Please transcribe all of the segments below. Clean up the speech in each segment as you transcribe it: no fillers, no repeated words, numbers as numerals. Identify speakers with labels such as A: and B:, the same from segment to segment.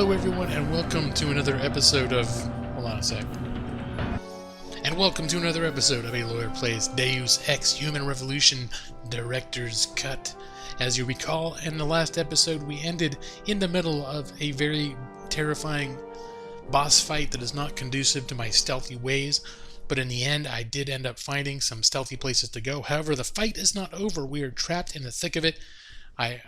A: Hello everyone, and welcome to another episode of... Hold on a sec. And welcome to another episode of A Lawyer Plays Deus Ex Human Revolution Director's Cut. As you recall, in the last episode we ended in the middle of a very terrifying boss fight that is not conducive to my stealthy ways, but in the end I did end up finding some stealthy places to go. However, the fight is not over. We are trapped in the thick of it. I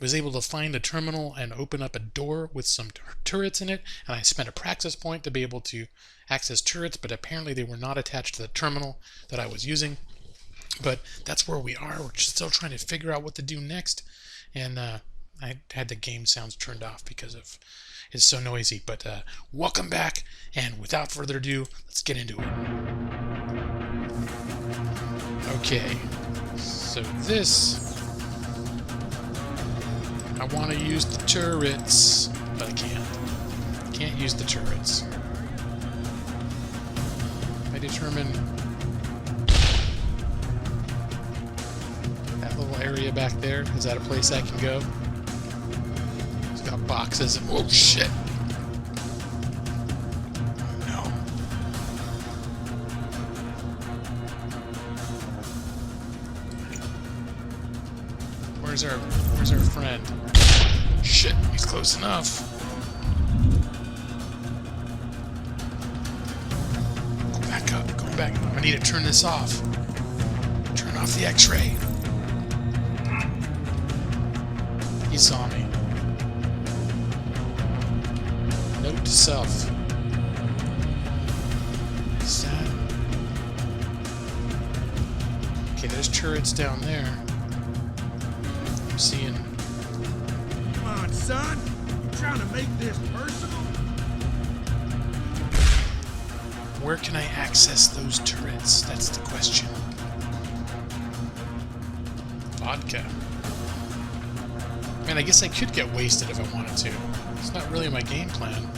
A: was able to find a terminal and open up a door with some turrets in it, and I spent a praxis point to be able to access turrets, but apparently they were not attached to the terminal that I was using. But that's where we are. We're still trying to figure out what to do next, and I had the game sounds turned off because of it's so noisy. But welcome back, and without further ado, let's get into it. Okay, so this... I want to use the turrets, but I can't. Can't use the turrets. I determine that little area back there. Is that a place I can go? It's got boxes. Oh shit! No. Where's our friend? Shit, he's close enough. Go back up, go back. I need to turn this off. Turn off the X-ray. He saw me. Note to self. Is that... Okay, there's turrets down there. I'm seeing...
B: Come on, son. You trying to make this personal?
A: Where can I access those turrets? That's the question. Vodka. Man, I guess I could get wasted if I wanted to. It's not really my game plan.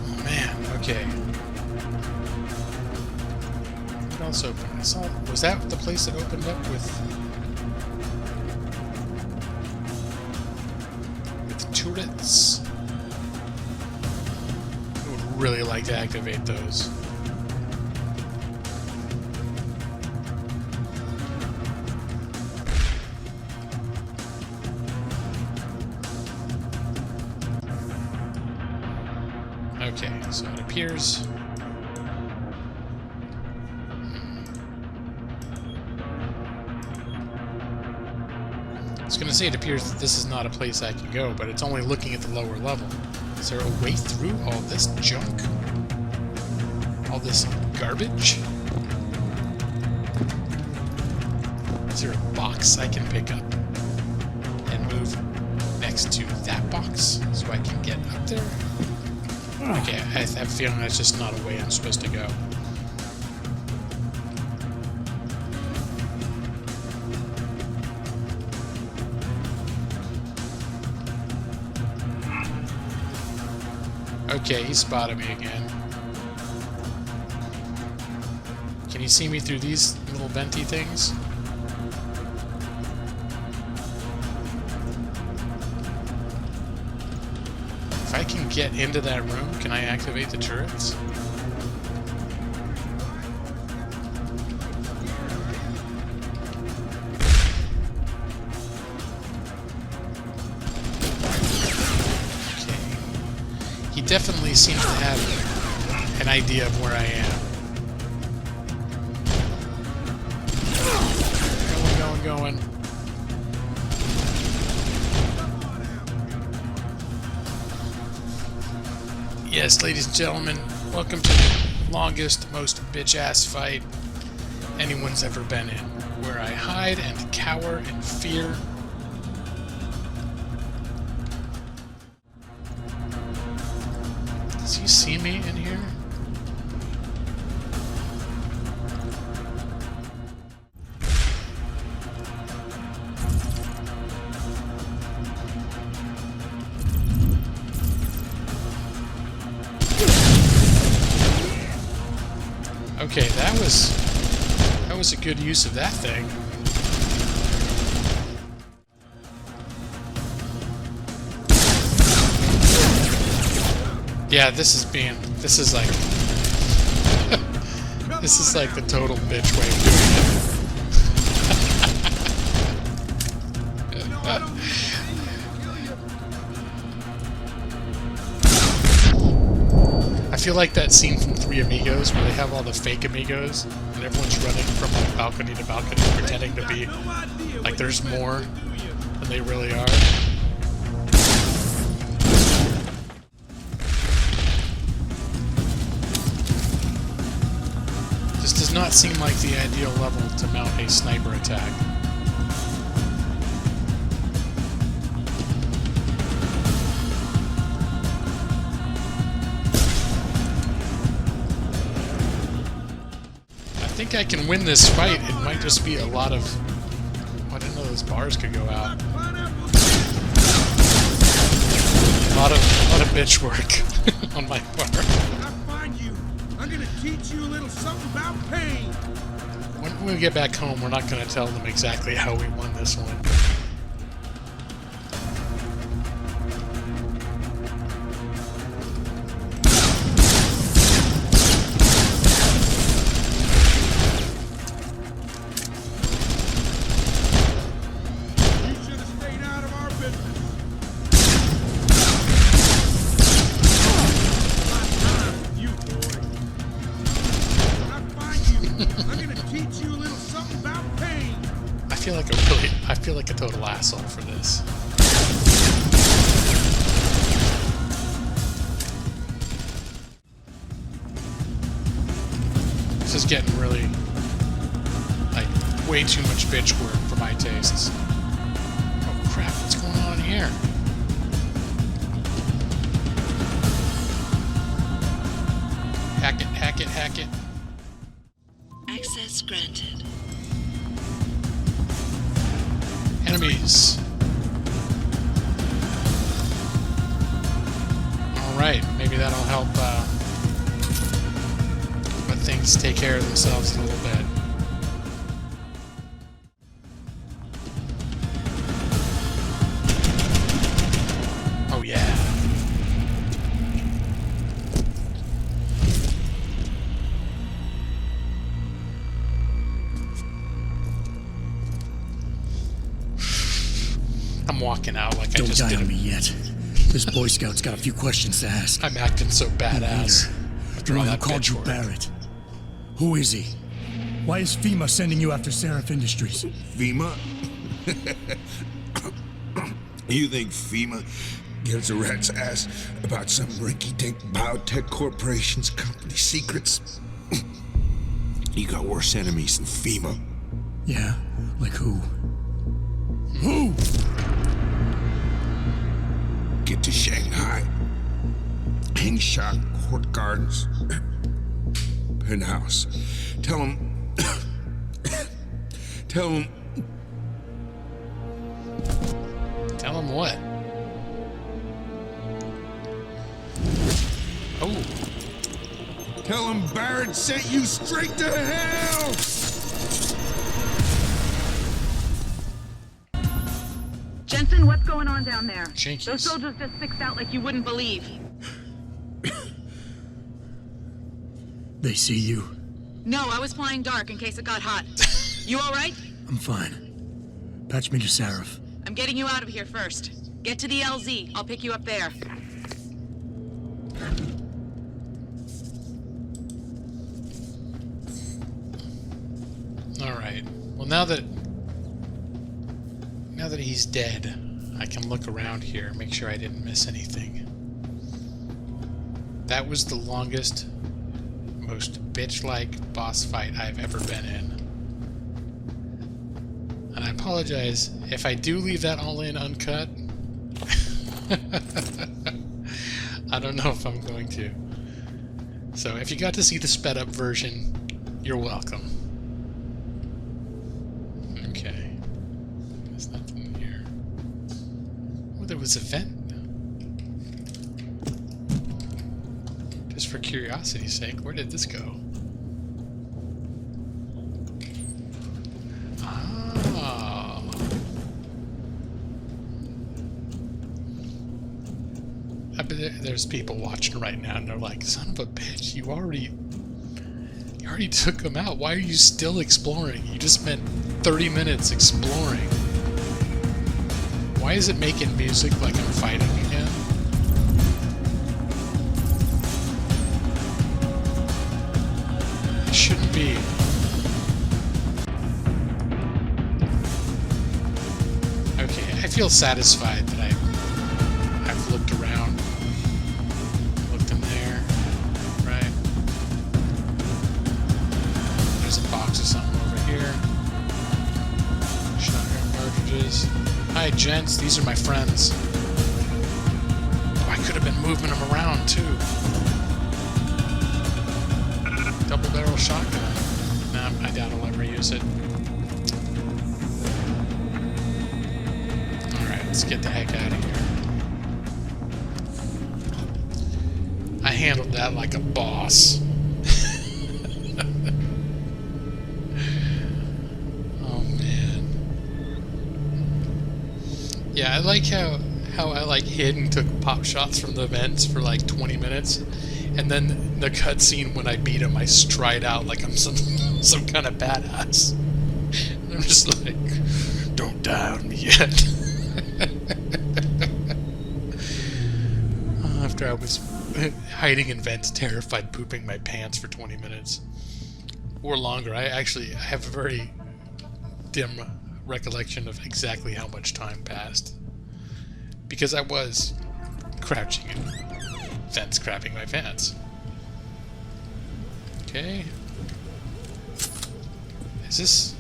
A: Oh man, okay. What else opened? I saw... Was that the place that opened up with turrets? I would really like to activate those. Okay, so it appears... I was going to say it appears that this is not a place I can go, but it's only looking at the lower level. Is there a way through all this junk? All this garbage? Is there a box I can pick up and move next to that box so I can get up there? Okay, I have a feeling that's just not a way I'm supposed to go. Okay, he spotted me again. Can you see me through these little venti things? If I can get into that room, can I activate the turrets? He definitely seems to have an idea of where I am. Going. Yes, ladies and gentlemen, welcome to the longest, most bitch-ass fight anyone's ever been in, where I hide and cower in fear. Does he see me in here? Okay, that was a good use of that thing. Yeah, this is like this is like the total bitch way of doing it.
B: No, I don't need to see you kill you.
A: I feel like that scene from Three Amigos where they have all the fake amigos and everyone's running from like balcony to balcony pretending to be
B: No idea
A: like
B: what
A: there's
B: you
A: more
B: do you?
A: than they really are. This does not seem like the ideal level to mount a sniper attack. I think I can win this fight. It might just be a lot of... I didn't know those bars could go out. A lot of bitch work on my part.
B: I find you. I'm gonna teach you a little something about pain.
A: When we get back home, we're not going to tell them exactly how we won this one.
B: You should have stayed out of our business. My time with you, boy. When I find you, I'm gonna teach you a little something about pain.
A: I feel like a total asshole for this. This is getting really, like, way too much bitch work for my tastes. Oh crap, what's going on here? Hack it, hack it, hack it.
C: Access granted.
A: Enemies. Alright, maybe that'll help let things take care of themselves a little bit. Oh yeah. I'm walking out like I
D: Don't
A: just
D: die
A: did.
D: on me yet. This Boy Scout's got a few questions to ask.
A: I'm acting so badass.
D: Leader,
A: After
D: the
A: all
D: one who
A: that
D: called
A: bitch
D: you
A: work.
D: Barrett. Who is he? Why is FEMA sending you after Seraph Industries?
E: FEMA? You think FEMA gives a rat's ass about some rinky-dink biotech corporation's company secrets? You got worse enemies than FEMA.
D: Yeah, like who? Who?
E: Get to Shanghai. Hingsha Court Gardens. Penthouse. Tell him... Tell him...
A: Tell him what? Oh.
E: Tell him Barrett sent you straight to hell!
F: Jensen, what's going on down there?
A: Jinkies.
F: Those soldiers just sixed out like you wouldn't believe.
D: They see you.
F: No, I was flying dark in case it got hot. You all right?
D: I'm fine. Patch me to Seraph.
F: I'm getting you out of here first. Get to the LZ. I'll pick you up there.
A: Alright. Well, now that he's dead, I can look around here, make sure I didn't miss anything. That was the longest, most bitch-like boss fight I've ever been in. And I apologize if I do leave that all in uncut. I don't know if I'm going to. So if you got to see the sped up version, you're welcome. Okay. There's nothing here. Oh, there was a vent. Just for curiosity's sake, where did this go? bet there's people watching right now and they're like, son of a bitch, you already took him out. Why are you still exploring? You just spent 30 minutes exploring. Why is it making music like I'm fighting again? It shouldn't be. Okay, I feel satisfied that I've looked around. Looked in there. Right. There's a box of something over here. Shotgun cartridges. Hi, gents. These are my friends. Oh, I could have been moving them around, too. Double barrel shotgun. Nah, I doubt I'll ever use it. Alright, let's get the heck out of here. I handled that like a boss. Oh, man. Yeah, I like how I like hid and took pop shots from the vents for like 20 minutes, and then the cutscene when I beat him, I stride out like I'm some kind of badass. And I'm just like, don't die on me yet. After I was hiding in vents, terrified, pooping my pants for 20 minutes or longer. I have a very dim recollection of exactly how much time passed, because I was crouching in vents, crapping my pants. Okay. Is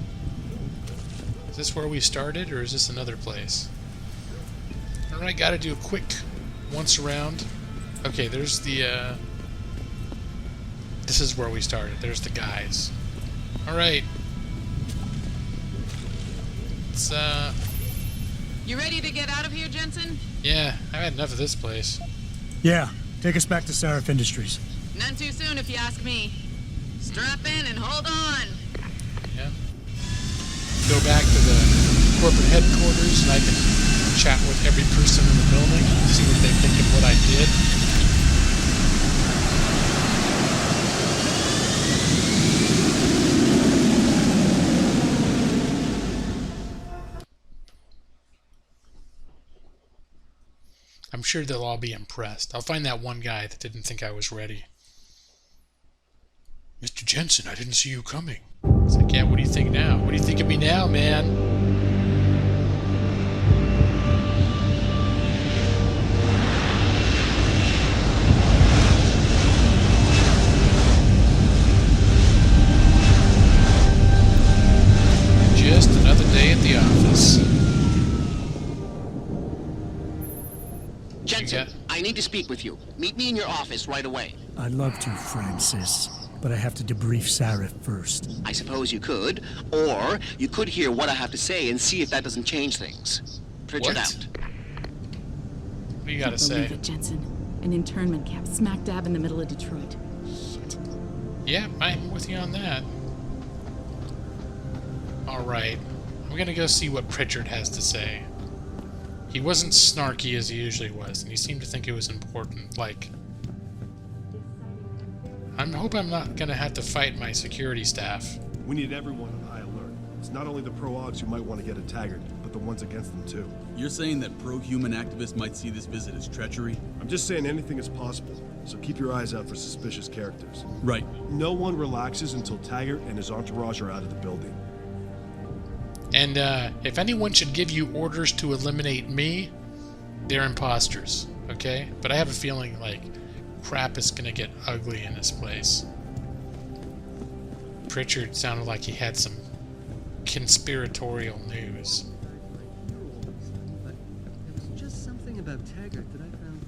A: this where we started, or is this another place? Alright, gotta do a quick once around. Okay, there's the, this is where we started. There's the guys. Alright. It's,
F: You ready to get out of here, Jensen?
A: yeah, I've had enough of this place.
D: Yeah, take us back to Seraph Industries.
F: None too soon, if you ask me. Strap in and hold on.
A: Yeah. Go back to the corporate headquarters and I can chat with every person in the building, see what they think of what I did. I'm sure they'll all be impressed. I'll find that one guy that didn't think I was ready. Mr. Jensen, I didn't see you coming. It's like, yeah, what do you think now? What do you think of me now, man? Just another day at the office.
G: Jensen, I need to speak with you. Meet me in your office right away.
D: I'd love to, Francis, but I have to debrief Seraph first.
G: I suppose you could, or you could hear what I have to say and see if that doesn't change things. Pritchard
A: What?
G: out.
A: What do you gotta say?
H: Believe it, Jensen. An internment camp smack dab in the middle of Detroit. Shit.
A: Yeah, I'm with you on that. Alright, I'm gonna go see what Pritchard has to say. He wasn't snarky as he usually was, and he seemed to think it was important. Like, I hope I'm not gonna have to fight my security staff.
I: We need everyone on high alert. It's not only the pro-Augs who might want to get a Taggart, but the ones against them too.
J: You're saying that pro-human activists might see this visit as treachery?
I: I'm just saying anything is possible, so keep your eyes out for suspicious characters.
J: Right.
I: No one relaxes until Taggart and his entourage are out of the building.
A: And if anyone should give you orders to eliminate me, they're imposters, okay? But I have a feeling, like, crap is gonna get ugly in this place. Pritchard sounded like he had some conspiratorial news.
K: But there was just something about Taggart that I found.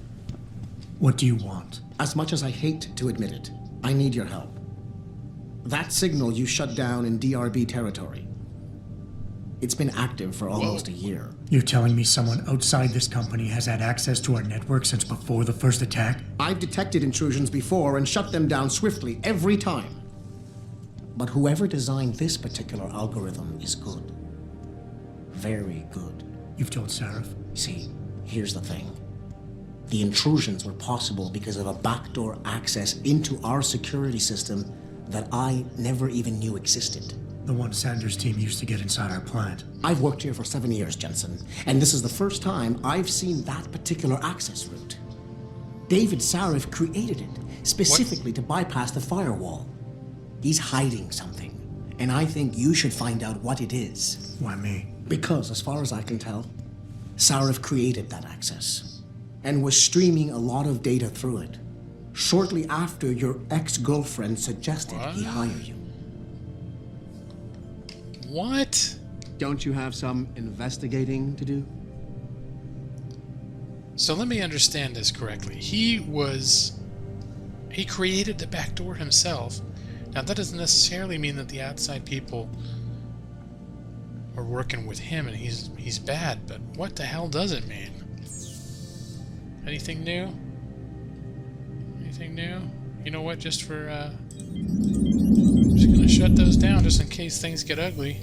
D: What do you want?
L: As much as I hate to admit it, I need your help. That signal you shut down in DRB territory. It's been active for almost a year.
D: You're telling me someone outside this company has had access to our network since before the first attack?
L: I've detected intrusions before and shut them down swiftly every time. But whoever designed this particular algorithm is good. Very good.
D: You've told Seraph?
L: See, here's the thing. The intrusions were possible because of a backdoor access into our security system that I never even knew existed.
D: The one Sanders' team used to get inside our plant.
L: I've worked here for 7 years, Jensen, and this is the first time I've seen that particular access route. David Sarif created it specifically to bypass the firewall. He's hiding something, and I think you should find out what it is.
D: Why me?
L: Because, as far as I can tell, Sarif created that access and was streaming a lot of data through it shortly after your ex-girlfriend suggested he hire you.
A: What?
L: Don't you have some investigating to do?
A: So let me understand this correctly. He created the backdoor himself. Now that doesn't necessarily mean that the outside people are working with him and he's bad, but what the hell does it mean? Anything new? Anything new? You know what, just for I'm just gonna shut those down just in case things get ugly.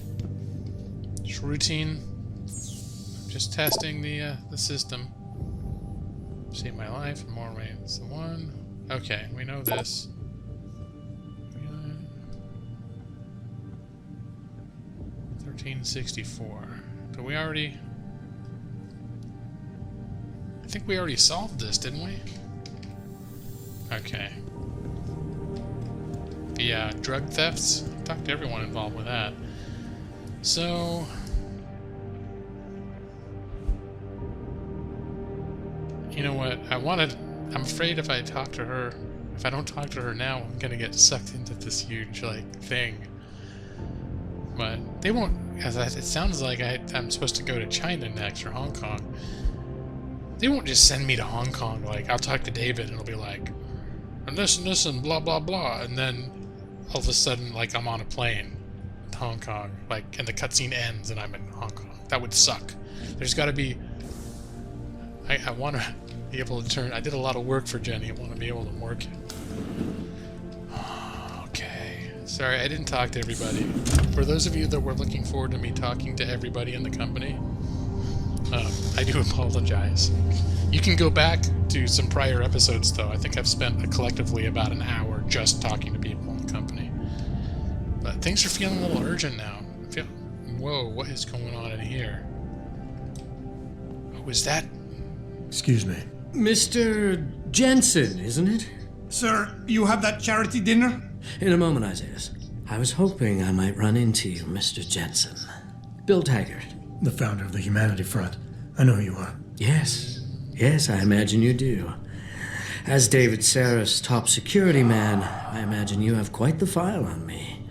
A: Just routine. Just testing the system. Save my life, more rains. The one. Okay, we know this. 1364. So we already. I think we already solved this, didn't we? Okay. The drug thefts. Talked to everyone involved with that. So. You know what? I'm afraid if I talk to her, if I don't talk to her now, I'm gonna get sucked into this huge, like, thing. But they won't, it sounds like I'm supposed to go to China next, or Hong Kong. They won't just send me to Hong Kong, like, I'll talk to David and it'll be like, and this and blah blah blah, and then all of a sudden, like, I'm on a plane to Hong Kong, like, and the cutscene ends and I'm in Hong Kong. That would suck. There's gotta be, I want to be able to turn. I did a lot of work for Jenny. I want to be able to work it. Okay. Sorry, I didn't talk to everybody. For those of you that were looking forward to me talking to everybody in the company, I do apologize. You can go back to some prior episodes, though. I think I've spent collectively about an hour just talking to people in the company. But things are feeling a little urgent now. Whoa, what is going on in here? Was that?
D: Excuse me.
K: Mr. Jensen, isn't it?
B: Sir, you have that charity dinner?
K: In a moment, Isaiah. I was hoping I might run into you, Mr. Jensen. Bill Taggart.
D: The founder of the Humanity Front. I know who you are.
K: Yes. Yes, I imagine you do. As David Sarah's top security man, I imagine you have quite the file on me.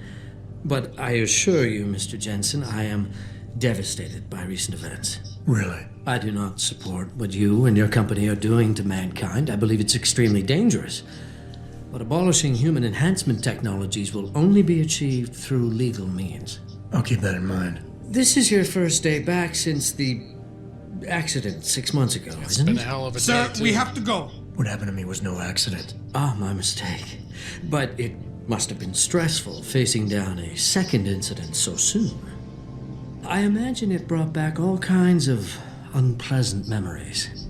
K: But I assure you, Mr. Jensen, I am devastated by recent events.
D: Really?
K: I do not support what you and your company are doing to mankind. I believe it's extremely dangerous. But abolishing human enhancement technologies will only be achieved through legal means.
D: I'll keep that in mind.
K: This is your first day back since the accident 6 months ago,
A: It's
K: isn't
A: been
K: it?
A: a hell of a
B: Sir,
A: day, too.
B: we have to go.
D: What happened to me was no accident.
K: Ah, my mistake. But it must have been stressful facing down a second incident so soon. I imagine it brought back all kinds of unpleasant memories.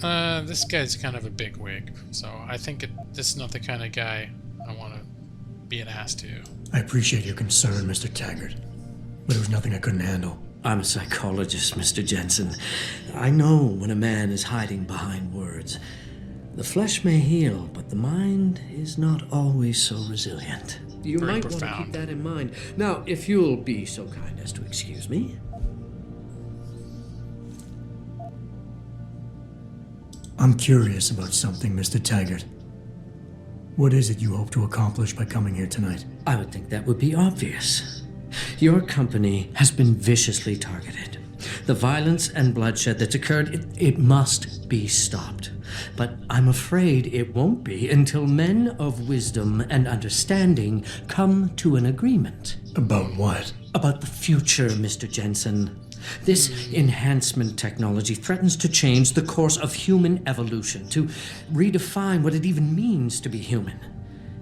A: This guy's kind of a bigwig, so I think this is not the kind of guy I want to be an ass to.
D: I appreciate your concern, Mr. Taggart, but it was nothing I couldn't handle.
K: I'm a psychologist, Mr. Jensen. I know when a man is hiding behind words. The flesh may heal, but the mind is not always so resilient. You
A: Very
K: might want to
A: profound.
K: keep that in mind. Now, if you'll be so kind as to excuse me.
D: I'm curious about something, Mr. Taggart. What is it you hope to accomplish by coming here tonight?
K: I would think that would be obvious. Your company has been viciously targeted. The violence and bloodshed that's occurred, it must be stopped. But I'm afraid it won't be until men of wisdom and understanding come to an agreement.
D: About what?
K: About the future, Mr. Jensen. This enhancement technology threatens to change the course of human evolution, to redefine what it even means to be human.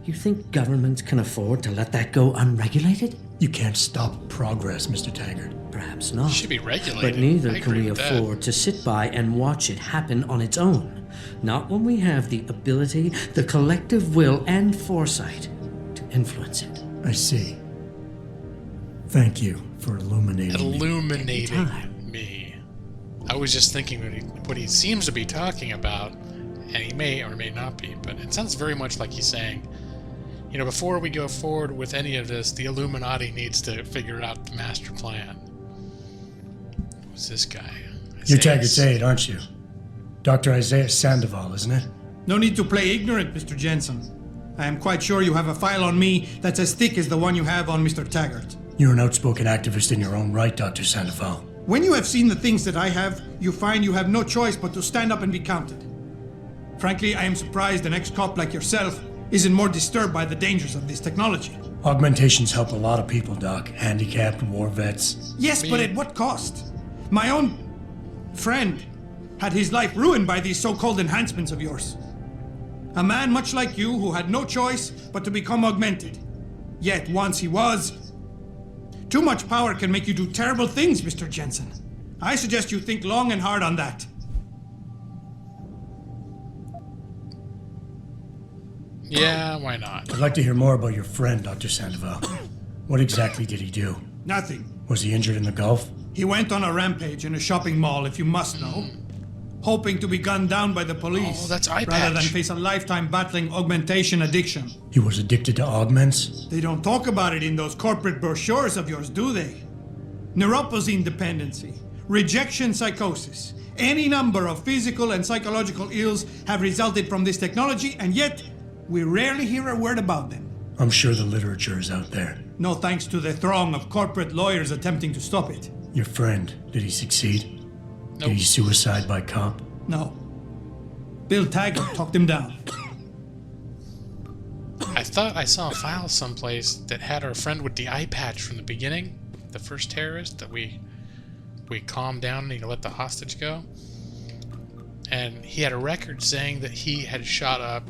K: You think governments can afford to let that go unregulated?
D: You can't stop progress, Mr. Taggart.
K: perhaps not.
A: Should be regulated.
K: But neither
A: I
K: can
A: agree
K: we
A: with that.
K: afford to sit by and watch it happen on its own. Not when we have the ability, the collective will, and foresight to influence it.
D: I see. Thank you for illuminating
A: me. I was just thinking what he seems to be talking about, and he may or may not be, but it sounds very much like he's saying, you know, before we go forward with any of this, the Illuminati needs to figure out the master plan. Who's this guy?
D: You're Taggart's aide, aren't you? Dr. Isaiah Sandoval, isn't it?
M: No need to play ignorant, Mr. Jensen. I am quite sure you have a file on me that's as thick as the one you have on Mr. Taggart.
D: You're an outspoken activist in your own right, Dr. Sandoval.
M: When you have seen the things that I have, you find you have no choice but to stand up and be counted. Frankly, I am surprised an ex-cop like yourself isn't more disturbed by the dangers of this technology.
D: Augmentations help a lot of people, Doc. Handicapped, war vets.
M: Yes, but at what cost? My own friend had his life ruined by these so-called enhancements of yours. A man much like you who had no choice but to become augmented. Yet once he was... Too much power can make you do terrible things, Mr. Jensen. I suggest you think long and hard on that.
A: Yeah, why not?
D: I'd like to hear more about your friend, Dr. Sandoval. What exactly did he do?
M: Nothing.
D: Was he injured in the Gulf?
M: He went on a rampage in a shopping mall, if you must know. Hoping to be gunned down by the police.
A: Oh, that's eye
M: rather than
A: patch.
M: face a lifetime battling augmentation addiction.
D: He was addicted to augments?
M: They don't talk about it in those corporate brochures of yours, do they? Neuropathy dependency, rejection psychosis, any number of physical and psychological ills have resulted from this technology, and yet we rarely hear a word about them.
D: I'm sure the literature is out there.
M: No thanks to the throng of corporate lawyers attempting to stop it.
D: Your friend, did he succeed?
A: Nope.
D: Did he suicide by cop?
M: No. Bill Taggart talked him down.
A: I thought I saw a file someplace that had our friend with the eye patch from the beginning, the first terrorist that we calmed down and let the hostage go. And he had a record saying that he had shot up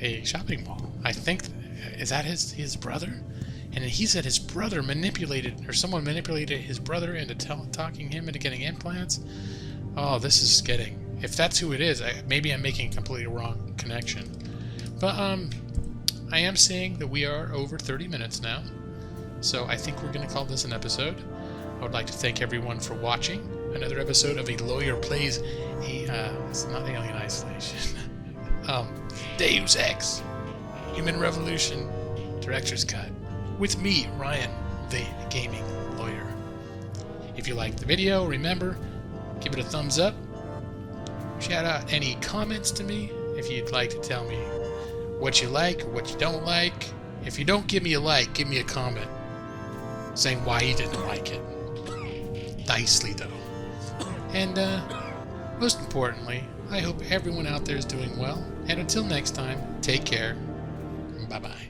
A: a shopping mall. I think, is that his brother? And he said his brother manipulated, or someone manipulated his brother into talking him into getting implants. Oh, this is getting, if that's who it is, maybe I'm making a completely wrong connection. But I am seeing that we are over 30 minutes now, so I think we're going to call this an episode. I would like to thank everyone for watching another episode of A Lawyer Plays it's not Alien Isolation. Deus Ex, Human Revolution, Director's Cut, with me, Ryan, the gaming lawyer. If you liked the video, remember, give it a thumbs up. Shout out any comments to me if you'd like to tell me what you like or what you don't like. If you don't give me a like, give me a comment saying why you didn't like it. Nicely, though. And most importantly, I hope everyone out there is doing well. And until next time, take care. Bye-bye.